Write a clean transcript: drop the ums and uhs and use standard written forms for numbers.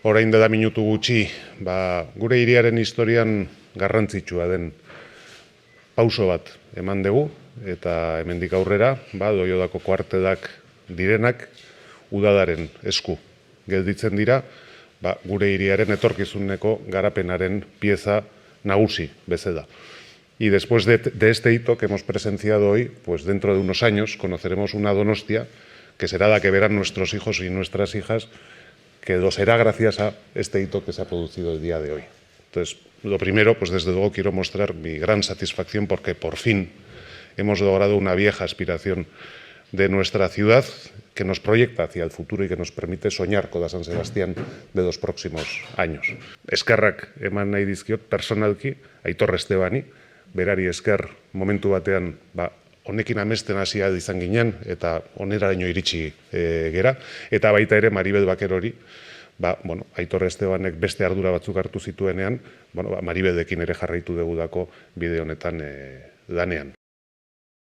orain dela minutu gutxi, gure hiriaren historian garrantzitsua den pauso bat eman dugu, eta hemendik aurrera, Doiodako kuartelak direnak udalaren esku gelditzen dira, gure hiriaren etorkizuneko garapenaren pieza nagusi bezala. Y después de este hito que hemos presenciado hoy, pues dentro de unos años conoceremos una Donostia que será la que verán nuestros hijos y nuestras hijas, que lo será gracias a este hito que se ha producido el día de hoy. Entonces, lo primero, pues desde luego quiero mostrar mi gran satisfacción porque por fin hemos logrado una vieja aspiración de nuestra ciudad que nos proyecta hacia el futuro y que nos permite soñar con la San Sebastián de los próximos años. Eskerrak eman nahi dizkiot personalki Aitor Estebani, berari esker momentu batean honekin amesten hasia izan ginen eta oneraino iritsi gera, eta baita ere Maribel Bakerori, Aitor Estebanek beste ardura batzuk hartu zituenean, Maribelekin ere jarraitu dugulako bide honetan lanean.